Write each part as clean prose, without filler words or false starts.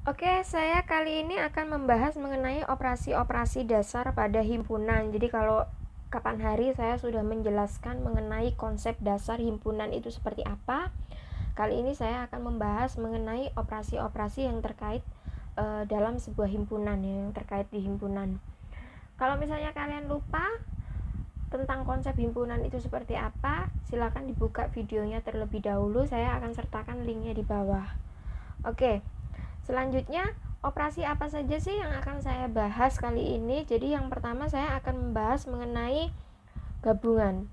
Oke, saya kali ini akan membahas mengenai operasi-operasi dasar pada himpunan. Jadi kalau kapan hari saya sudah menjelaskan mengenai konsep dasar himpunan itu seperti apa. Kali ini saya akan membahas mengenai operasi-operasi yang terkait dalam sebuah himpunan, yang terkait di himpunan. Kalau misalnya kalian lupa tentang konsep himpunan itu seperti apa, silakan dibuka videonya terlebih dahulu. Saya akan sertakan linknya di bawah. Oke. Selanjutnya, operasi apa saja sih yang akan saya bahas kali ini? Jadi yang pertama saya akan membahas mengenai gabungan.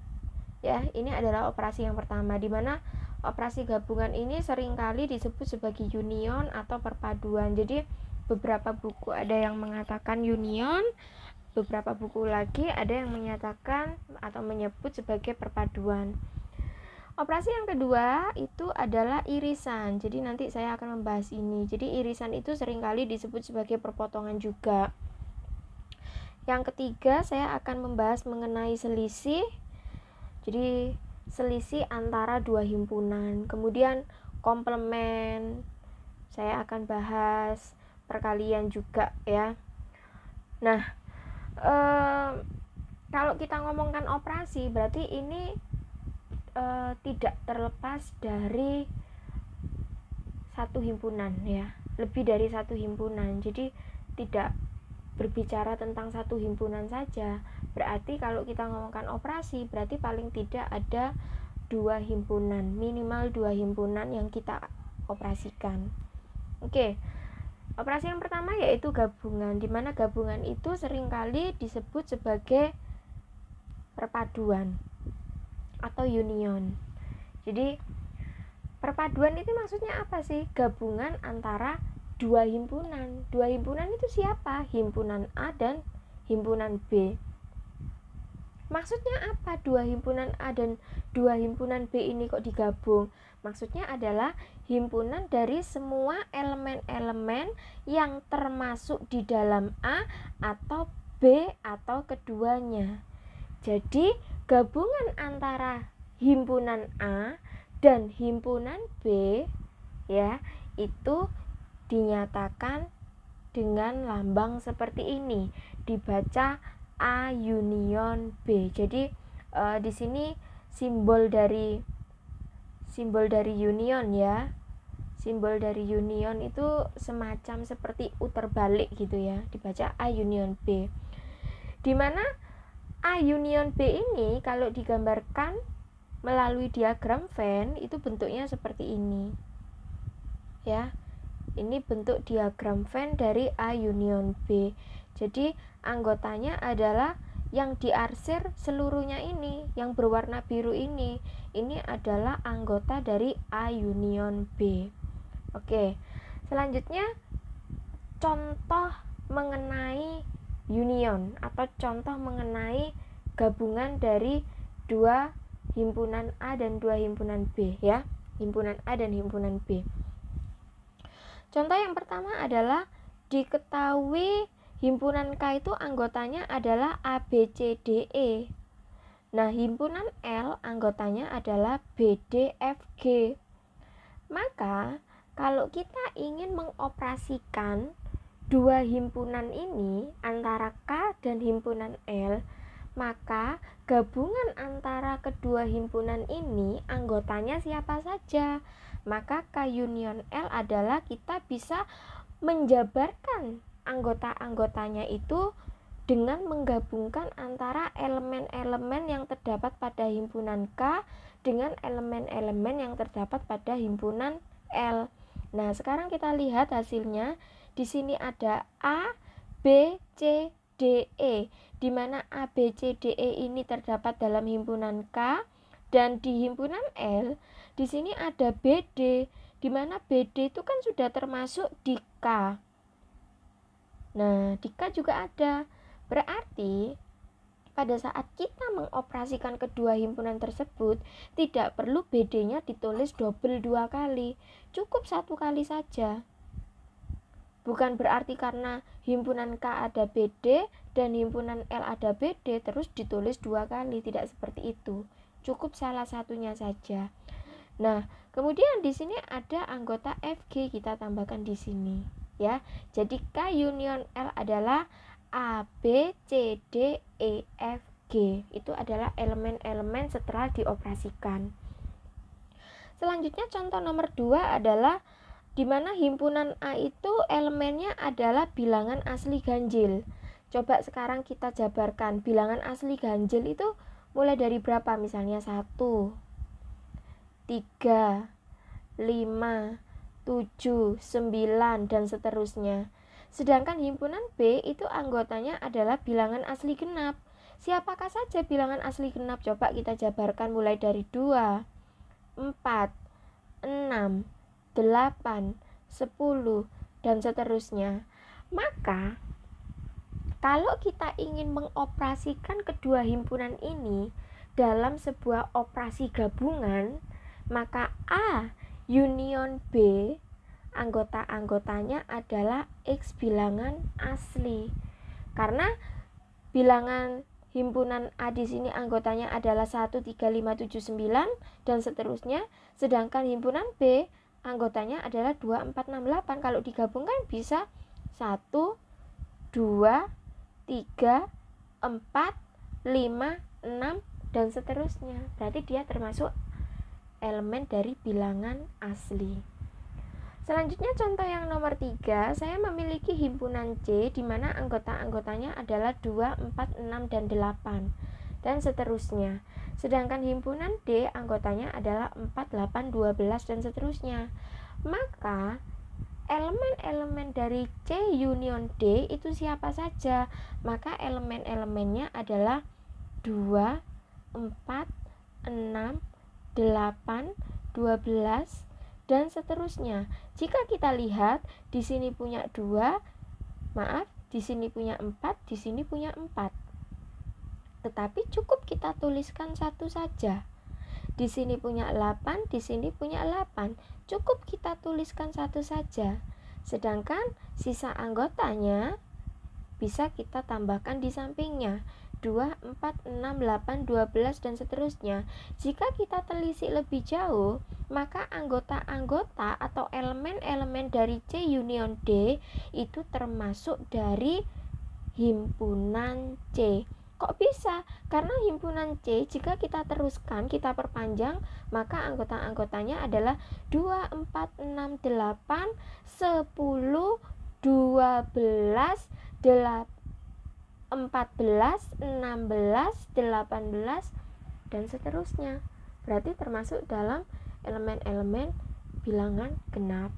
Ya, ini adalah operasi yang pertama, di mana operasi gabungan ini seringkali disebut sebagai union atau perpaduan. Jadi beberapa buku ada yang mengatakan union, beberapa buku lagi ada yang menyatakan atau menyebut sebagai perpaduan. Operasi yang kedua itu adalah irisan. Jadi nanti saya akan membahas ini. Jadi irisan itu seringkali disebut sebagai perpotongan juga. Yang ketiga saya akan membahas mengenai selisih. Jadi selisih antara dua himpunan. Kemudian komplement. Saya akan bahas perkalian juga ya. Nah, kalau kita ngomongkan operasi berarti ini tidak terlepas dari satu himpunan ya, lebih dari satu himpunan. Jadi tidak berbicara tentang satu himpunan saja. Berarti kalau kita ngomongkan operasi berarti paling tidak ada dua himpunan, minimal dua himpunan yang kita operasikan. Oke. Operasi yang pertama yaitu gabungan, di mana gabungan itu seringkali disebut sebagai perpaduan atau union. Jadi perpaduan itu maksudnya apa sih? Gabungan antara dua himpunan. Dua himpunan itu siapa? Himpunan A dan himpunan B. Maksudnya apa dua himpunan A dan dua himpunan B ini kok digabung? Maksudnya adalah himpunan dari semua elemen-elemen yang termasuk di dalam A atau B atau keduanya. Jadi gabungan antara himpunan A dan himpunan B ya, itu dinyatakan dengan lambang seperti ini, dibaca A union B. Jadi di sini simbol dari union ya. Simbol dari union itu semacam seperti U terbalik gitu ya, dibaca A union B. Di mana A union B ini kalau digambarkan melalui diagram Venn itu bentuknya seperti ini. Ya. Ini bentuk diagram Venn dari A union B. Jadi anggotanya adalah yang diarsir seluruhnya ini, yang berwarna biru ini. Ini adalah anggota dari A union B. Oke. Selanjutnya contoh mengenai union atau contoh mengenai gabungan dari dua himpunan A dan dua himpunan B ya. Himpunan A dan himpunan B. Contoh yang pertama adalah diketahui himpunan K itu anggotanya adalah A, B, C, D, E. Nah, himpunan L anggotanya adalah B, D, F, G. Maka, kalau kita ingin mengoperasikan dua himpunan ini antara K dan himpunan L, maka gabungan antara kedua himpunan ini anggotanya siapa saja. Maka K union L adalah kita bisa menjabarkan anggota-anggotanya itu dengan menggabungkan antara elemen-elemen yang terdapat pada himpunan K dengan elemen-elemen yang terdapat pada himpunan L. Nah, sekarang kita lihat hasilnya. Di sini ada A, B, C, D, E, di mana A, B, C, D, E ini terdapat dalam himpunan K, dan di himpunan L, di sini ada B, D, di mana B, D itu kan sudah termasuk di K. Nah, di K juga ada. Berarti pada saat kita mengoperasikan kedua himpunan tersebut, tidak perlu BD-nya ditulis double 2 kali, cukup 1 kali saja. Bukan berarti karena himpunan K ada BD dan himpunan L ada BD terus ditulis 2 kali, tidak seperti itu. Cukup salah satunya saja. Nah, kemudian di sini ada anggota FG, kita tambahkan di sini ya. Jadi K union L adalah A, B, C, D, E, F, G. Itu adalah elemen-elemen setelah dioperasikan. Selanjutnya contoh nomor 2 adalah di mana himpunan A itu elemennya adalah bilangan asli ganjil. Coba sekarang kita jabarkan bilangan asli ganjil itu mulai dari berapa? Misalnya 1, 3, 5, 7, 9, dan seterusnya. Sedangkan himpunan B itu anggotanya adalah bilangan asli genap. Siapakah saja bilangan asli genap? Coba kita jabarkan mulai dari 2, 4, 6, 8, 10, dan seterusnya. Maka kalau kita ingin mengoperasikan kedua himpunan ini dalam sebuah operasi gabungan, maka A union B anggota-anggotanya adalah X bilangan asli. Karena bilangan himpunan A di sini anggotanya adalah 1, 3, 5, 7, 9 dan seterusnya, sedangkan himpunan B anggotanya adalah 2, 4, 6, 8. Kalau digabungkan bisa 1, 2, 3, 4, 5, 6, dan seterusnya. Berarti dia termasuk elemen dari bilangan asli. Selanjutnya contoh yang nomor 3, saya memiliki himpunan C di mana anggota-anggotanya adalah 2, 4, 6, dan 8 dan seterusnya. Sedangkan himpunan D anggotanya adalah 4, 8, 12 dan seterusnya. Maka elemen-elemen dari C union D itu siapa saja? Maka elemen-elemennya adalah 2, 4, 6, 8, 12 dan seterusnya. Jika kita lihat di sini punya 2, di sini punya 4, di sini punya 4. Tetapi cukup kita tuliskan satu saja. Di sini punya 8, di sini punya 8. Cukup kita tuliskan satu saja. Sedangkan sisa anggotanya bisa kita tambahkan di sampingnya. 2, 4, 6, 8, 12 dan seterusnya. Jika kita telisik lebih jauh, maka anggota-anggota atau elemen-elemen dari C union D itu termasuk dari himpunan C. Kok bisa? Karena himpunan C jika kita teruskan, kita perpanjang, maka anggota-anggotanya adalah 2, 4, 6, 8, 10, 12, 8, 14, 16, 18, dan seterusnya. Berarti termasuk dalam elemen-elemen bilangan genap.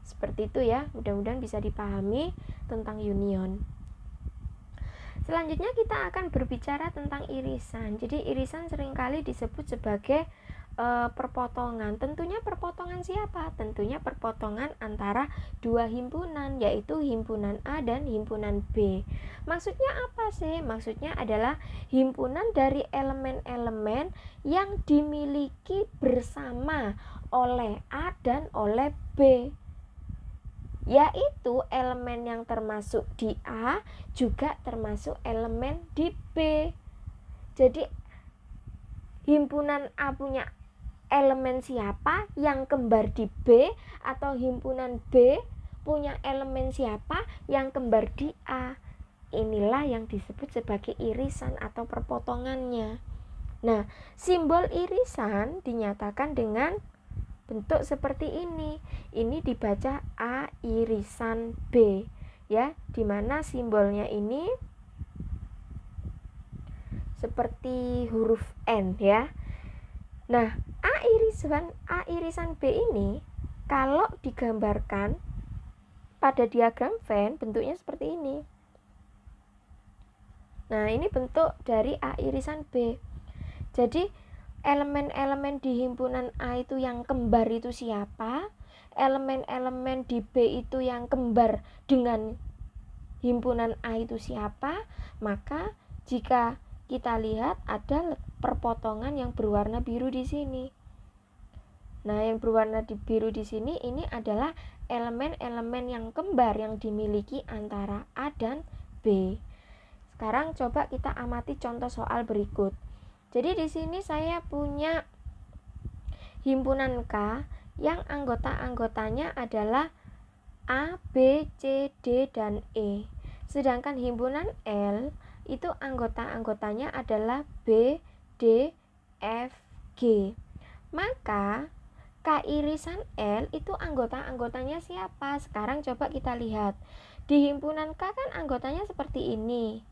Seperti itu ya, mudah-mudahan bisa dipahami tentang union. Selanjutnya kita akan berbicara tentang irisan. Jadi irisan seringkali disebut sebagai perpotongan. Tentunya perpotongan siapa? Tentunya perpotongan antara dua himpunan, yaitu himpunan A dan himpunan B. Maksudnya apa sih? Maksudnya adalah himpunan dari elemen-elemen yang dimiliki bersama oleh A dan oleh B, yaitu elemen yang termasuk di A juga termasuk elemen di B. Jadi himpunan A punya elemen siapa yang kembar di B, atau himpunan B punya elemen siapa yang kembar di A. Inilah yang disebut sebagai irisan atau perpotongannya. Nah, simbol irisan dinyatakan dengan bentuk seperti ini. Ini dibaca A irisan B, ya, dimana simbolnya ini seperti huruf N, ya. Nah, A irisan B ini kalau digambarkan pada diagram Venn bentuknya seperti ini. Nah, ini bentuk dari A irisan B. Jadi elemen-elemen di himpunan A itu yang kembar itu siapa? Elemen-elemen di B itu yang kembar dengan himpunan A itu siapa? Maka jika kita lihat ada perpotongan yang berwarna biru di sini. Nah, yang berwarna biru di sini ini adalah elemen-elemen yang kembar yang dimiliki antara A dan B. Sekarang coba kita amati contoh soal berikut. Jadi di sini saya punya himpunan K yang anggota-anggotanya adalah A, B, C, D, dan E. Sedangkan himpunan L itu anggota-anggotanya adalah B, D, F, G. Maka K irisan L itu anggota-anggotanya siapa? Sekarang coba kita lihat. Di himpunan K kan anggotanya seperti ini.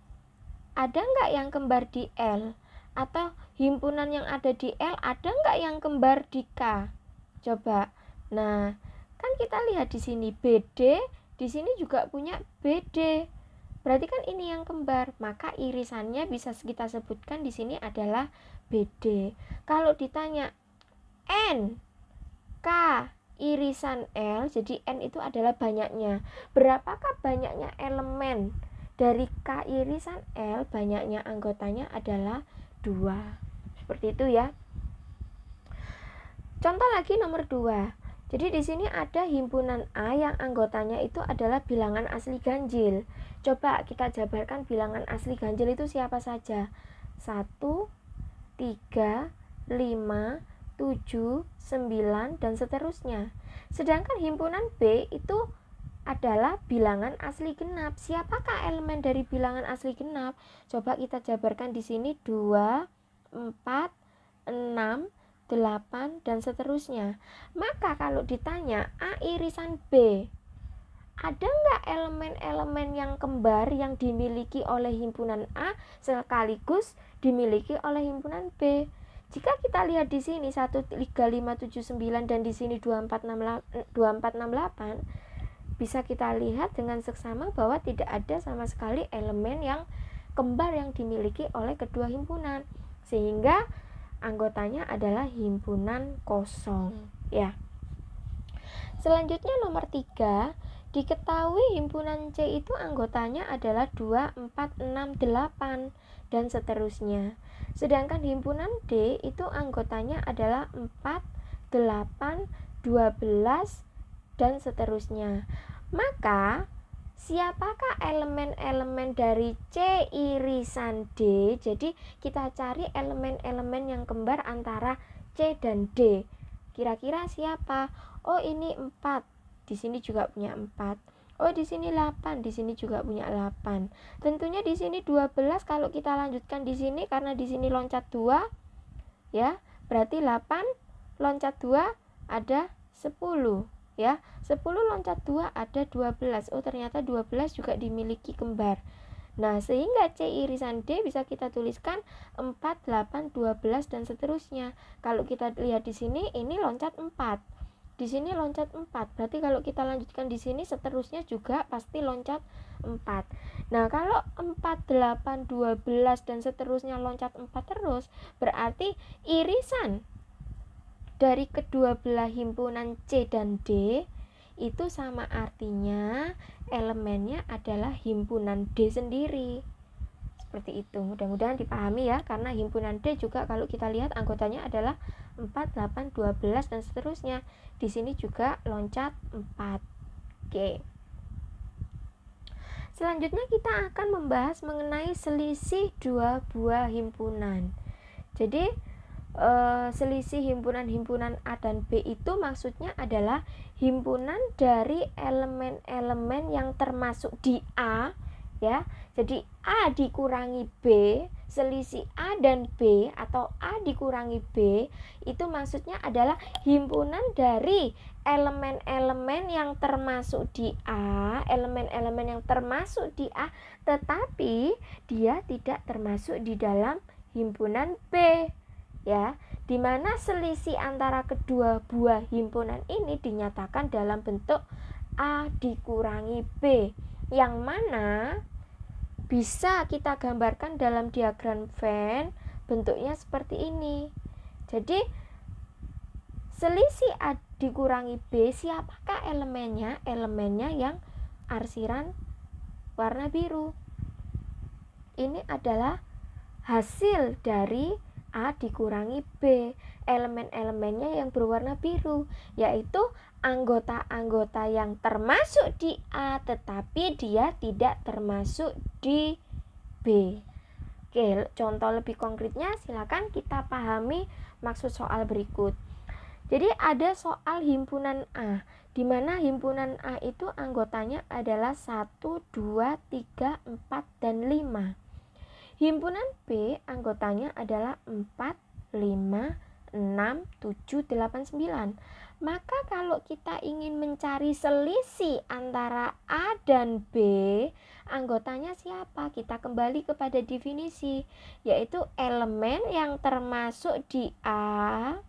Ada nggak yang kembar di L? Atau himpunan yang ada di L ada nggak yang kembar di K? Coba. Nah, kan kita lihat di sini BD, di sini juga punya BD. Berarti kan ini yang kembar, maka irisannya bisa kita sebutkan di sini adalah BD. Kalau ditanya N, K, irisan L, jadi N itu adalah banyaknya. Berapakah banyaknya elemen dari K irisan L? Banyaknya anggotanya adalah 2. Seperti itu ya. Contoh lagi nomor 2. Jadi di sini ada himpunan A yang anggotanya itu adalah bilangan asli ganjil. Coba kita jabarkan bilangan asli ganjil itu siapa saja? 1, 3, 5, 7, 9, dan seterusnya. Sedangkan himpunan B itu adalah bilangan asli genap. Siapakah elemen dari bilangan asli genap? Coba kita jabarkan di sini 2, 4, 6, 8, dan seterusnya. Maka kalau ditanya A irisan B, ada nggak elemen-elemen yang kembar yang dimiliki oleh himpunan A sekaligus dimiliki oleh himpunan B? Jika kita lihat di sini 1, 3, 5, 7, 9 dan di sini 2, 4, 6, 8, bisa kita lihat dengan seksama bahwa tidak ada sama sekali elemen yang kembar yang dimiliki oleh kedua himpunan, sehingga anggotanya adalah himpunan kosong ya. Selanjutnya nomor 3, diketahui himpunan C itu anggotanya adalah 2, 4, 6, 8 dan seterusnya. Sedangkan himpunan D itu anggotanya adalah 4, 8, 12 dan seterusnya. Maka siapakah elemen-elemen dari C irisan D? Jadi kita cari elemen-elemen yang kembar antara C dan D. Kira-kira siapa? Oh, ini 4. Di sini juga punya 4. Oh, di sini 8. Di sini juga punya 8. Tentunya di sini 12 kalau kita lanjutkan di sini karena di sini loncat 2 ya. Berarti 8 loncat 2 ada 10. Ya, 10 loncat 2 ada 12. Oh, ternyata 12 juga dimiliki kembar. Nah, sehingga C irisan D bisa kita tuliskan 4, 8, 12 dan seterusnya. Kalau kita lihat di sini ini loncat 4. Di sini loncat 4. Berarti kalau kita lanjutkan di sini seterusnya juga pasti loncat 4. Nah, kalau 4, 8, 12 dan seterusnya loncat 4 terus, berarti irisan dari kedua belah himpunan C dan D itu sama artinya elemennya adalah himpunan D sendiri. Seperti itu. Mudah-mudahan dipahami ya, karena himpunan D juga kalau kita lihat anggotanya adalah 4, 8, 12 dan seterusnya. Di sini juga loncat 4. Oke. Selanjutnya kita akan membahas mengenai selisih dua buah himpunan. Jadi selisih himpunan-himpunan A dan B itu maksudnya adalah himpunan dari elemen-elemen yang termasuk di A ya. Jadi A dikurangi B, selisih A dan B atau A dikurangi B itu maksudnya adalah himpunan dari elemen-elemen yang termasuk di A, elemen-elemen yang termasuk di A tetapi dia tidak termasuk di dalam himpunan B. Ya, di mana selisih antara kedua buah himpunan ini dinyatakan dalam bentuk A dikurangi B, yang mana bisa kita gambarkan dalam diagram Venn bentuknya seperti ini. Jadi selisih A dikurangi B, siapakah elemennya? Elemennya yang arsiran warna biru. Ini adalah hasil dari A dikurangi B. Elemen-elemennya yang berwarna biru, yaitu anggota-anggota yang termasuk di A tetapi dia tidak termasuk di B. Oke, contoh lebih konkretnya silakan kita pahami maksud soal berikut. Jadi ada soal himpunan A. di mana himpunan A itu anggotanya adalah 1, 2, 3, 4, dan 5. Himpunan B anggotanya adalah 4, 5, 6, 7, 8, 9. Maka kalau kita ingin mencari selisih antara A dan B, anggotanya siapa? Kita kembali kepada definisi, yaitu elemen yang termasuk di A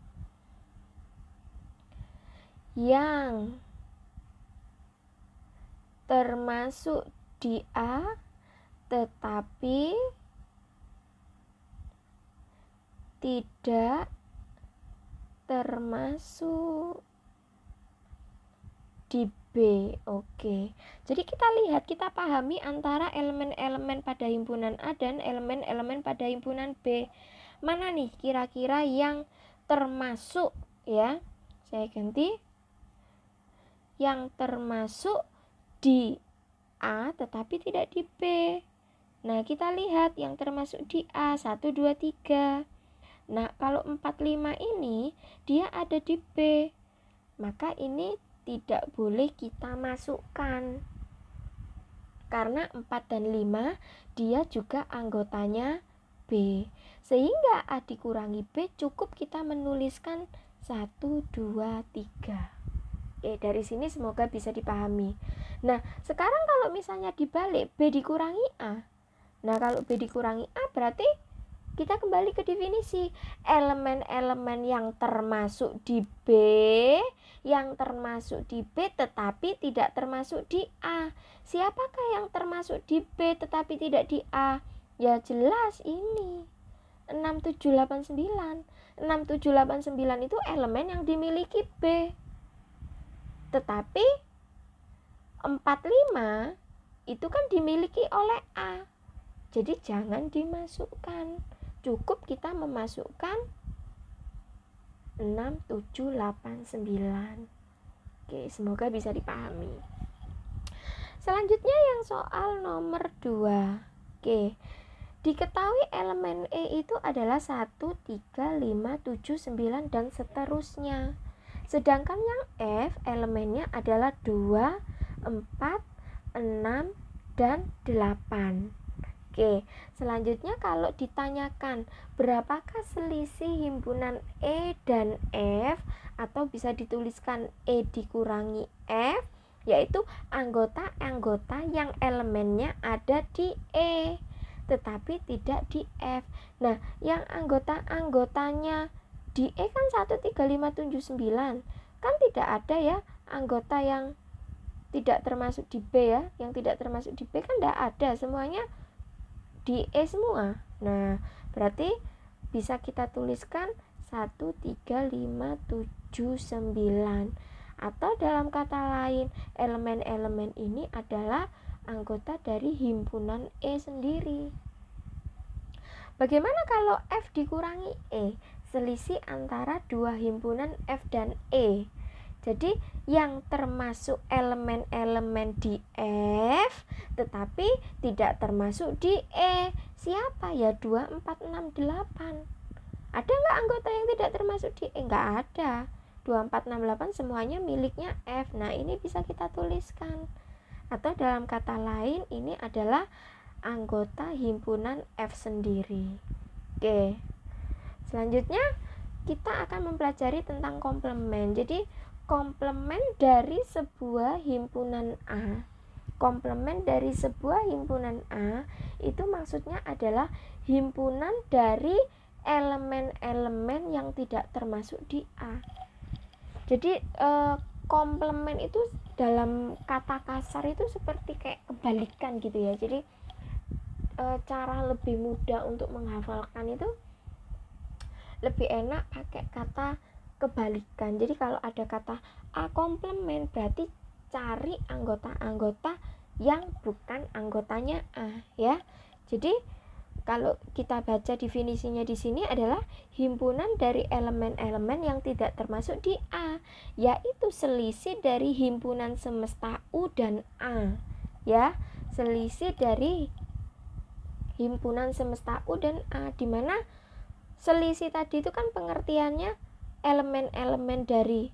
tetapi tidak termasuk di B. Oke. Jadi kita pahami antara elemen-elemen pada himpunan A dan elemen-elemen pada himpunan B. Mana nih kira-kira yang termasuk, ya? Saya ganti. Yang termasuk di A tetapi tidak di B. Nah, kita lihat yang termasuk di A 1, 2, 3. Nah, kalau 4, 5 ini dia ada di B, maka ini tidak boleh kita masukkan. Karena 4 dan 5 dia juga anggotanya B. Sehingga A dikurangi B cukup kita menuliskan 1, 2, 3. Oke, dari sini semoga bisa dipahami. Nah, sekarang kalau misalnya dibalik B dikurangi A. Nah, kalau B dikurangi A berarti kita kembali ke definisi elemen-elemen yang termasuk di B, yang termasuk di B tetapi tidak termasuk di A. Siapakah yang termasuk di B tetapi tidak di A? Ya jelas ini 6, 7, 8, 9. 6, 7, 8, 9 itu elemen yang dimiliki B. Tetapi 4, 5 itu kan dimiliki oleh A. Jadi jangan dimasukkan. Cukup kita memasukkan 6, 7, 8, 9. Oke, semoga bisa dipahami. Selanjutnya yang soal nomor 2. Oke, diketahui elemen E itu adalah 1, 3, 5, 7, 9, dan seterusnya. Sedangkan yang F elemennya adalah 2, 4, 6, dan 8. Oke, selanjutnya kalau ditanyakan berapakah selisih himpunan E dan F, atau bisa dituliskan E dikurangi F, yaitu anggota-anggota yang elemennya ada di E tetapi tidak di F. Nah, yang anggota-anggotanya di E kan 1, 3, 5, 7, 9. Kan tidak ada ya anggota yang tidak termasuk di B ya. Yang tidak termasuk di B kan tidak ada, semuanya di E semua. Nah, berarti bisa kita tuliskan 1, 3, 5, 7, 9. Atau dalam kata lain, elemen-elemen ini adalah anggota dari himpunan E sendiri. Bagaimana kalau F dikurangi E? Selisih antara dua himpunan F dan E. Jadi yang termasuk elemen-elemen di F tetapi tidak termasuk di E siapa ya? 2, 4, 6, 8. Ada nggak anggota yang tidak termasuk di E? Nggak ada. 2, 4, 6, 8 semuanya miliknya F. Nah, ini bisa kita tuliskan. Atau dalam kata lain, ini adalah anggota himpunan F sendiri. Oke. Selanjutnya kita akan mempelajari tentang komplement. Jadi komplement dari sebuah himpunan A. Komplement dari sebuah himpunan A itu maksudnya adalah himpunan dari elemen-elemen yang tidak termasuk di A. Jadi komplement itu dalam kata kasar itu seperti kayak kebalikan gitu ya. Jadi cara lebih mudah untuk menghafalkan itu lebih enak pakai kata kebalikan. Jadi kalau ada kata A komplement berarti cari anggota-anggota yang bukan anggotanya A ya. Jadi kalau kita baca definisinya di sini adalah himpunan dari elemen-elemen yang tidak termasuk di A, yaitu selisih dari himpunan semesta U dan A ya. Selisih dari himpunan semesta U dan A, di mana selisih tadi itu kan pengertiannya elemen-elemen dari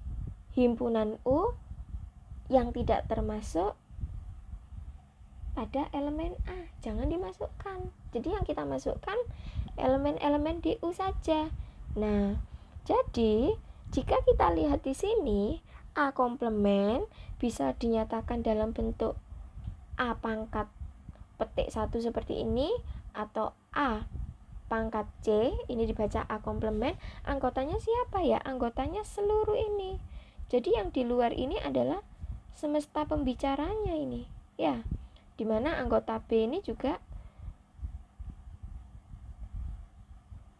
himpunan U yang tidak termasuk pada elemen A, jangan dimasukkan. Jadi yang kita masukkan elemen-elemen DU saja. Nah, jadi jika kita lihat di sini, A komplement bisa dinyatakan dalam bentuk A pangkat petik 1 seperti ini, atau A pangkat C, ini dibaca A komplement. Anggotanya siapa ya? Anggotanya seluruh ini. Jadi yang di luar ini adalah semesta pembicaranya ini, ya. Dimana anggota B ini juga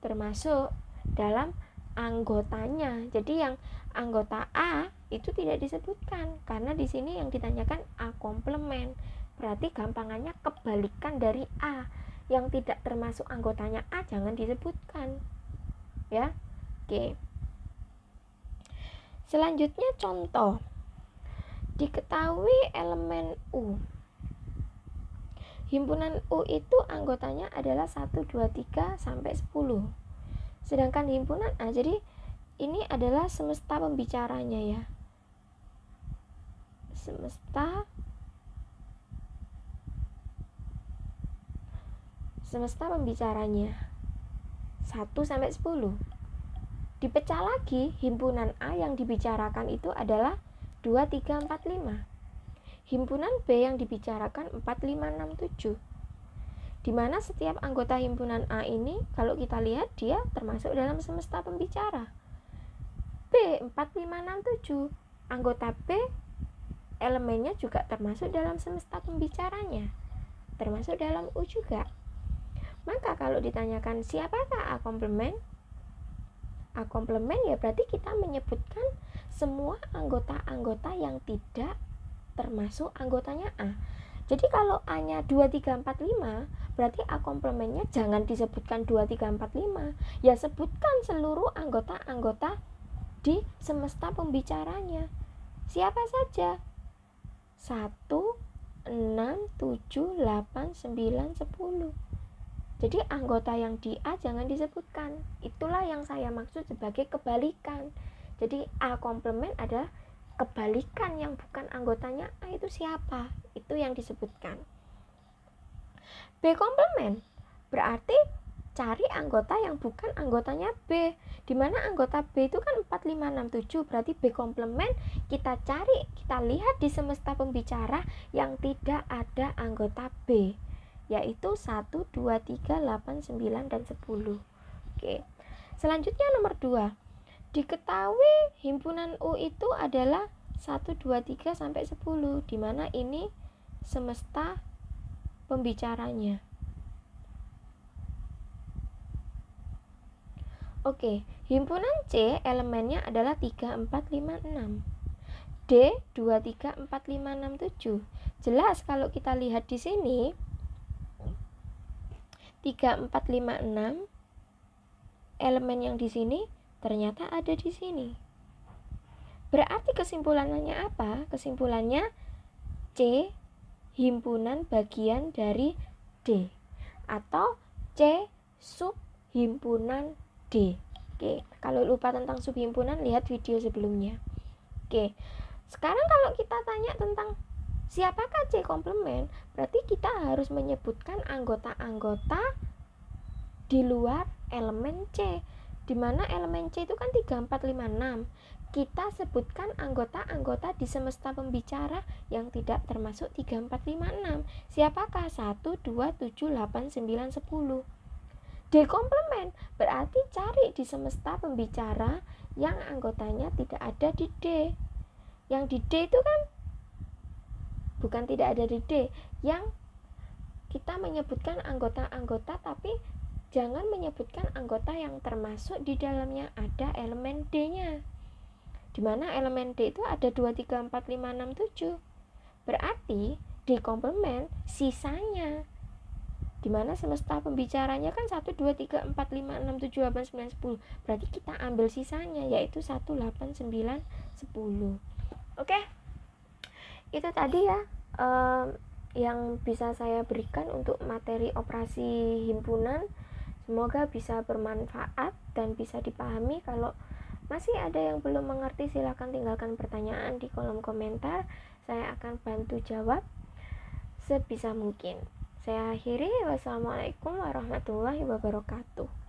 termasuk dalam anggotanya. Jadi yang anggota A itu tidak disebutkan karena di sini yang ditanyakan A komplement. Berarti gampangannya kebalikan dari A. Yang tidak termasuk anggotanya A jangan disebutkan. Ya. Oke. Selanjutnya contoh. Diketahui elemen U. Himpunan U itu anggotanya adalah 1, 2, 3, sampai 10. Sedangkan himpunan A, jadi ini adalah semesta pembicaranya ya. Semesta pembicaranya 1 sampai 10. Dipecah lagi, himpunan A yang dibicarakan itu adalah 2, 3, 4, 5. Himpunan B yang dibicarakan 4, 5, 6, 7. Dimana setiap anggota himpunan A ini, kalau kita lihat dia termasuk dalam semesta pembicara. B 4, 5, 6, 7. Anggota B elemennya juga termasuk dalam semesta pembicaranya, termasuk dalam U juga. Maka kalau ditanyakan siapakah A komplement? A komplement ya berarti kita menyebutkan semua anggota-anggota yang tidak termasuk anggotanya A. Jadi kalau A-nya 2, 3, 4, 5, berarti A komplementnya jangan disebutkan 2, 3, 4, 5. Ya sebutkan seluruh anggota-anggota di semesta pembicaranya. Siapa saja? 1, 6, 7, 8, 9, 10. Jadi anggota yang di A jangan disebutkan. Itulah yang saya maksud sebagai kebalikan. Jadi A komplement adalah kebalikan, yang bukan anggotanya A itu siapa? Itu yang disebutkan. B komplement berarti cari anggota yang bukan anggotanya B. Dimana anggota B itu kan 4, 5, 6, 7. Berarti B komplement kita cari, kita lihat di semesta pembicara yang tidak ada anggota B, yaitu 1, 2, 3, 8, 9, dan 10. Oke. Selanjutnya nomor 2. Diketahui himpunan U itu adalah 1, 2, 3, sampai 10. Dimana ini semesta pembicaranya. Oke, himpunan C elemennya adalah 3, 4, 5, 6. D 2, 3, 4, 5, 6, 7. Jelas kalau kita lihat di sini 3, 4, 5, 6 elemen yang di sini ternyata ada di sini. Berarti kesimpulannya apa? Kesimpulannya C himpunan bagian dari D atau C sub himpunan D. Oke, kalau lupa tentang sub himpunan lihat video sebelumnya. Oke. Sekarang kalau kita tanya tentang siapakah C komplement, berarti kita harus menyebutkan anggota-anggota di luar elemen C. Dimana elemen C itu kan 3, 4, 5, 6. Kita sebutkan anggota-anggota di semesta pembicara yang tidak termasuk 3, 4, 5, 6. Siapakah? 1, 2, 7, 8, 9, 10. D komplement berarti cari di semesta pembicara yang anggotanya tidak ada di D. Yang di D itu kan bukan tidak ada di D, yang kita menyebutkan anggota-anggota tapi jangan menyebutkan anggota yang termasuk di dalamnya ada elemen D-nya. Dimana elemen D itu ada 2, 3, 4, 5, 6, 7. Berarti D komplement sisanya. Dimana semesta pembicaranya kan 1, 2, 3, 4, 5, 6, 7, 8, 9, 10. Berarti kita ambil sisanya yaitu 1, 8, 9, 10. Oke. Itu tadi ya yang bisa saya berikan untuk materi operasi himpunan. Semoga bisa bermanfaat dan bisa dipahami. Kalau masih ada yang belum mengerti, silahkan tinggalkan pertanyaan di kolom komentar. saya akan bantu jawab sebisa mungkin. Saya akhiri, wassalamualaikum warahmatullahi wabarakatuh.